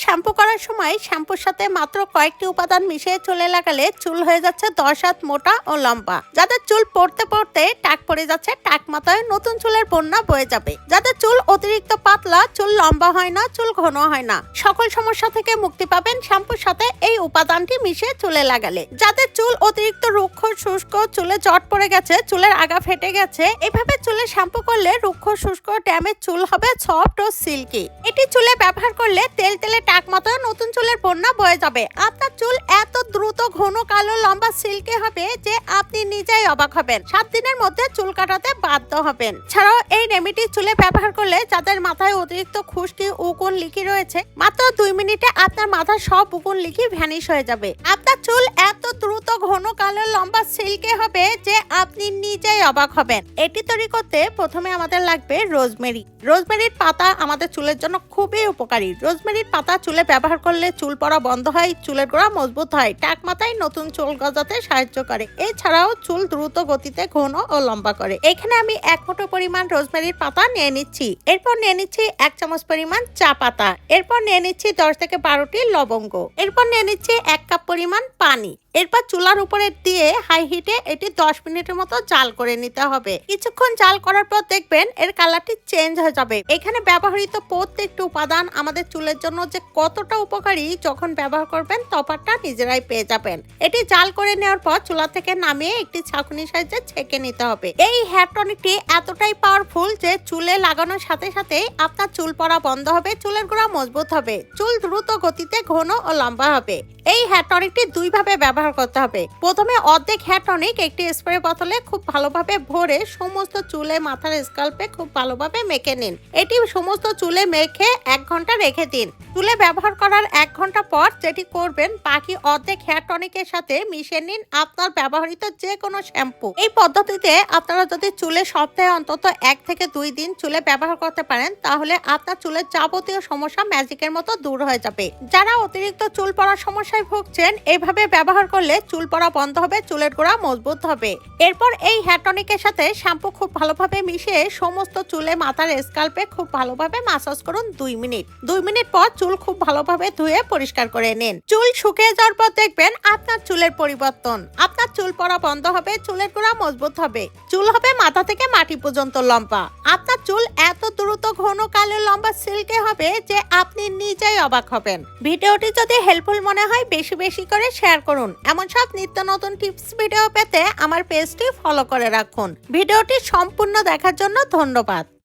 Shampoo করার সময় শ্যাম্পুর সাথে মাত্র কয়েকটি উপাদান মিশিয়ে চুলে লাগালে চুল হয়ে যাচ্ছে 10 হাত মোটা ও লম্বা। যাদের চুল পড়তে পড়তে টাক পড়ে যাচ্ছে, টাক মাথায় নতুন চুলের বন্যা বয়ে যাবে। যাদের চুল অতিরিক্ত পাতলা, চুল লম্বা হয় না, চুল ঘন হয় না, সকল সমস্যা থেকে মুক্তি পাবেন শ্যাম্পুর সাথে এই উপাদানটি মিশিয়ে চুলে লাগালে। যাদের চুল অতিরিক্ত রুক্ষ শুষ্ক, চুলে জট পড়ে গেছে, চুলের আগা ফেটে গেছে, এভাবে চুলে শ্যাম্পু করলে রুক্ষ শুষ্ক ড্যামেজ চুল হবে সফট ও সিল্কি। এটি চুলে ব্যবহার করলে তেল তেলে টাক মাথায় নতুন চুলের বন্যা বয়ে যাবে। আপনার চুল এত দ্রুত ঘন কালো লম্বা সিল্কি হবে যে আপনি নিজেই অবাক হবেন। 7 দিনের মধ্যে চুল কাটাতে বাধ্য হবেন। ছাড়াও এই রেমেডি চুলে ব্যবহার করলে যাদের মাথায় অতিরিক্ত খুশকি উকুন লিকি রয়েছে, মাত্র 2 মিনিটে আপনার মাথার সব উকুন লিকি ভ্যানিশ হয়ে যাবে। আপনার চুল এত দ্রুত ঘন কালো লম্বা সিল্কি হবে যে আপনি নিজেই অবাক হবেন। এটি তৈরি করতে প্রথমে আমাদের লাগবে রোজমেরি। রোজমেরির পাতা আমাদের চুলের জন্য খুবই উপকারী। রোজমেরির পাতা চুলে ব্যবহার করলে চুল পড়া বন্ধ হয়, চুলের গোড়া মজবুত হয়, টাক মাথায় নতুন চুল গজাতে সাহায্য করে। এছাড়াও চুল দ্রুত গতিতে ঘন ও লম্বা করে। এখানে আমি 1 মুঠো পরিমাণ রোজমেরির পাতা নিয়ে নিচ্ছি। এরপর নিয়ে নিচ্ছি 1 চামচ পরিমাণ চা পাতা। এরপর নিয়ে নিচ্ছি 10 থেকে 12টি লবঙ্গ। এরপর নিয়ে নিচ্ছি 1 কাপ পরিমাণ পানি। এরপর চুলার উপরে দিয়ে হাই হিটে এটি 10 মিনিটের মতো জাল করে নিতে হবে। কিছুক্ষণ জাল করার পর দেখবেন এর কালারটি চেঞ্জ হয়ে যাবে। এখানে ব্যবহৃত প্রত্যেকটি উপাদান আমাদের চুলের জন্য যে কতটা উপকারী, যখন ব্যবহার করবেন তফাৎটা নিজেরাই পেয়ে যাবেন। এটি জাল করে নেওয়ার পর চুলা থেকে নামিয়ে একটি ছাঁকুনি সাহায্যে ছেঁকে নিতে হবে। এই হেয়ার টনিকটি এতটাই পাওয়ারফুল যে চুলে লাগানোর সাথে সাথেই আপনার চুল পড়া বন্ধ হবে, চুলের গোড়া মজবুত হবে, চুল দ্রুত গতিতে ঘন ও লম্বা হবে। এই হেয়ার টনিকটি 2 ভাবে ব্যবহার করতে হবে। প্রথমে অর্ধেক হেয়ার টনিক একটি স্প্রে বোতলে খুব ভালোভাবে ভরে সমস্ত চুলে মাথার স্কাল্পে খুব ভালোভাবে মেখে নিন। এটি সমস্ত চুলে মেখে 1 ঘন্টা রেখে দিন। চুলে ব্যবহার করার 1 ঘন্টা পর যেটি করবেন, বাকি অর্ধেক হেয়ার টনিকের সাথে মিশিয়ে নিন আপনার ব্যবহৃত যে কোনো শ্যাম্পু। এই পদ্ধতিতে আপনারা যদি চুলে সপ্তাহে অন্তত 1 থেকে 2 দিন চুলে ব্যবহার করতে পারেন, তাহলে আপনার চুলের যাবতীয় সমস্যা ম্যাজিকের মতো দূর হয়ে যাবে। যারা অতিরিক্ত চুল পড়ার সমস্যায় ভুগছেন, এইভাবে ব্যবহার করলে চুল পড়া বন্ধ হবে, চুলের গোড়া মজবুত হবে। এরপর এই হেয়ার টনিকের সাথে শ্যাম্পু খুব ভালোভাবে মিশিয়ে সমস্ত চুলে মাথার স্কাল্পে খুব ভালোভাবে মাসাজ করুন 2 মিনিট। 2 মিনিট পর চুল খুব ভালোভাবে ধুয়ে পরিষ্কার করে নিন। চুল শুকিয়ে যাওয়ার পর দেখবেন আপনার চুলের পরিবর্তন। আপনার চুল পড়া বন্ধ হবে, চুলের গোড়া মজবুত হবে, চুল হবে মাথা থেকে মাটি পর্যন্ত লম্বা। আপনার চুল এত দ্রুত ঘন কালো লম্বা সিল্কি হবে যে আপনি নিজেই অবাক হবেন। ভিডিওটি যদি হেল্পফুল মনে হয় বেশি বেশি করে শেয়ার করুন। এমন সব নিত্য নতুন টিপস ভিডিও পেতে আমার পেজটি ফলো করে রাখুন। ভিডিওটি সম্পূর্ণ দেখার জন্য ধন্যবাদ।